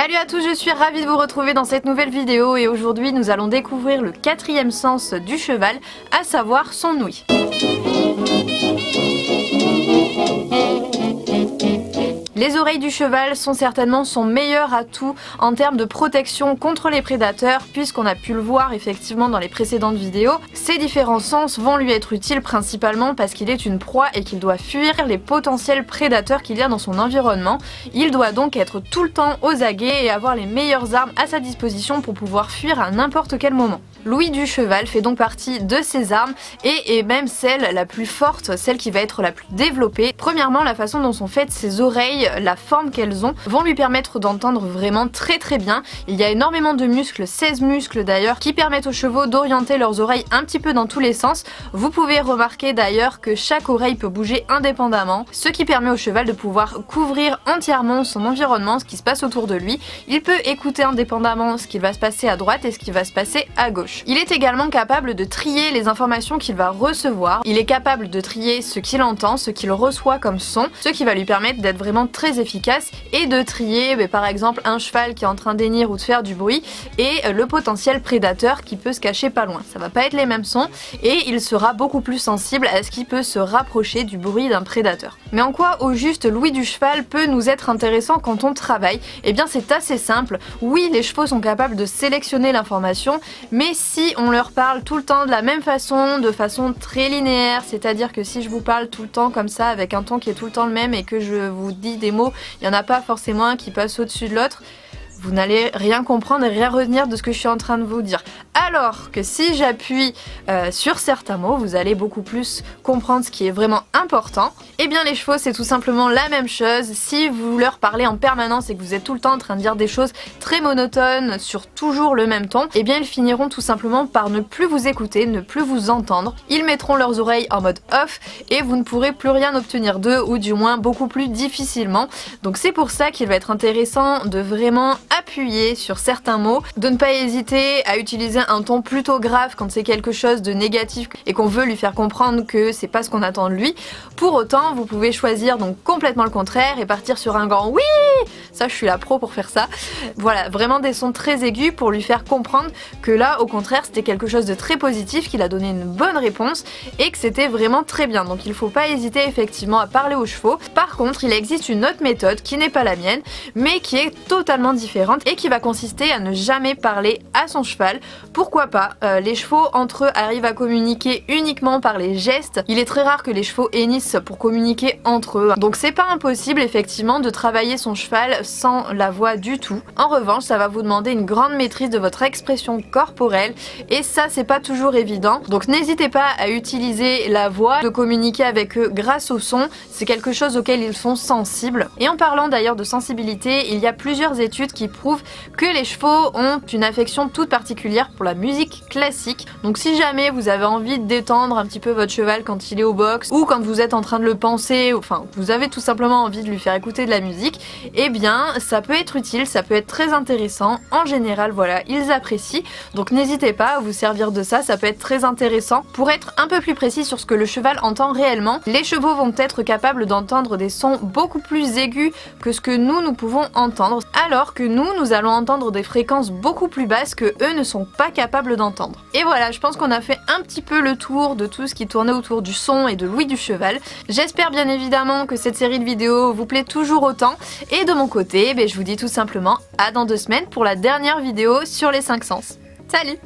Salut à tous, je suis ravie de vous retrouver dans cette nouvelle vidéo et aujourd'hui nous allons découvrir le quatrième sens du cheval, à savoir son ouïe. Les oreilles du cheval sont certainement son meilleur atout en termes de protection contre les prédateurs, puisqu'on a pu le voir effectivement dans les précédentes vidéos. Ces différents sens vont lui être utiles principalement parce qu'il est une proie et qu'il doit fuir les potentiels prédateurs qu'il y a dans son environnement. Il doit donc être tout le temps aux aguets et avoir les meilleures armes à sa disposition pour pouvoir fuir à n'importe quel moment. L'ouïe du cheval fait donc partie de ses armes et est même celle la plus forte, celle qui va être la plus développée. Premièrement, la façon dont sont faites ses oreilles, la forme qu'elles ont, vont lui permettre d'entendre vraiment très bien. Il y a énormément de muscles, 16 muscles d'ailleurs, qui permettent aux chevaux d'orienter leurs oreilles un petit peu dans tous les sens. Vous pouvez remarquer d'ailleurs que chaque oreille peut bouger indépendamment, ce qui permet au cheval de pouvoir couvrir entièrement son environnement, ce qui se passe autour de lui. Il peut écouter indépendamment ce qui va se passer à droite et ce qui va se passer à gauche. Il est également capable de trier les informations qu'il va recevoir. Il est capable de trier ce qu'il entend, ce qu'il reçoit comme son, ce qui va lui permettre d'être vraiment très efficace et de trier par exemple un cheval qui est en train d'hennir ou de faire du bruit et le potentiel prédateur qui peut se cacher pas loin. Ça va pas être les mêmes sons et il sera beaucoup plus sensible à ce qui peut se rapprocher du bruit d'un prédateur. Mais en quoi au juste l'ouïe du cheval peut nous être intéressant quand on travaille? Eh bien c'est assez simple. Oui, les chevaux sont capables de sélectionner l'information, mais si on leur parle tout le temps de la même façon, de façon très linéaire, c'est-à-dire que si je vous parle tout le temps comme ça avec un ton qui est tout le temps le même et que je vous dis des mots, il n'y en a pas forcément un qui passe au-dessus de l'autre, vous n'allez rien comprendre et rien retenir de ce que je suis en train de vous dire. Alors que si j'appuie sur certains mots, vous allez beaucoup plus comprendre ce qui est vraiment important. Eh bien les chevaux c'est tout simplement la même chose. Si vous leur parlez en permanence et que vous êtes tout le temps en train de dire des choses très monotones sur toujours le même ton, eh bien ils finiront tout simplement par ne plus vous écouter, ne plus vous entendre. Ils mettront leurs oreilles en mode off et vous ne pourrez plus rien obtenir d'eux, ou du moins beaucoup plus difficilement. Donc c'est pour ça qu'il va être intéressant de vraiment appuyer sur certains mots, de ne pas hésiter à utiliser un ton plutôt grave quand c'est quelque chose de négatif et qu'on veut lui faire comprendre que c'est pas ce qu'on attend de lui. Pour autant, vous pouvez choisir donc complètement le contraire et partir sur un grand oui. Ça, je suis la pro pour faire ça. Voilà, vraiment des sons très aigus pour lui faire comprendre que là, au contraire, c'était quelque chose de très positif, qu'il a donné une bonne réponse et que c'était vraiment très bien. Donc il faut pas hésiter effectivement à parler aux chevaux. Par contre, il existe une autre méthode qui n'est pas la mienne, mais qui est totalement différente et qui va consister à ne jamais parler à son cheval. Pourquoi pas? Les chevaux entre eux arrivent à communiquer uniquement par les gestes. Il est très rare que les chevaux hennissent pour communiquer entre eux. Donc c'est pas impossible effectivement de travailler son cheval sans la voix du tout. En revanche, ça va vous demander une grande maîtrise de votre expression corporelle et ça c'est pas toujours évident. Donc n'hésitez pas à utiliser la voix, de communiquer avec eux grâce au son. C'est quelque chose auquel ils sont sensibles. Et en parlant d'ailleurs de sensibilité, il y a plusieurs études qui prouvent que les chevaux ont une affection toute particulière pour la musique classique. Donc si jamais vous avez envie de détendre un petit peu votre cheval quand il est au box ou quand vous êtes en train de le penser, enfin vous avez tout simplement envie de lui faire écouter de la musique, eh bien ça peut être utile, ça peut être très intéressant. En général voilà, ils apprécient. Donc n'hésitez pas à vous servir de ça, ça peut être très intéressant. Pour être un peu plus précis sur ce que le cheval entend réellement, les chevaux vont être capables d'entendre des sons beaucoup plus aigus que ce que nous pouvons entendre, alors que nous allons entendre des fréquences beaucoup plus basses que eux ne sont pas capables d'entendre. Et voilà, je pense qu'on a fait un petit peu le tour de tout ce qui tournait autour du son et de l'ouïe du cheval. J'espère bien évidemment que cette série de vidéos vous plaît toujours autant. Et de mon côté, je vous dis tout simplement à dans 2 semaines pour la dernière vidéo sur les 5 sens. Salut!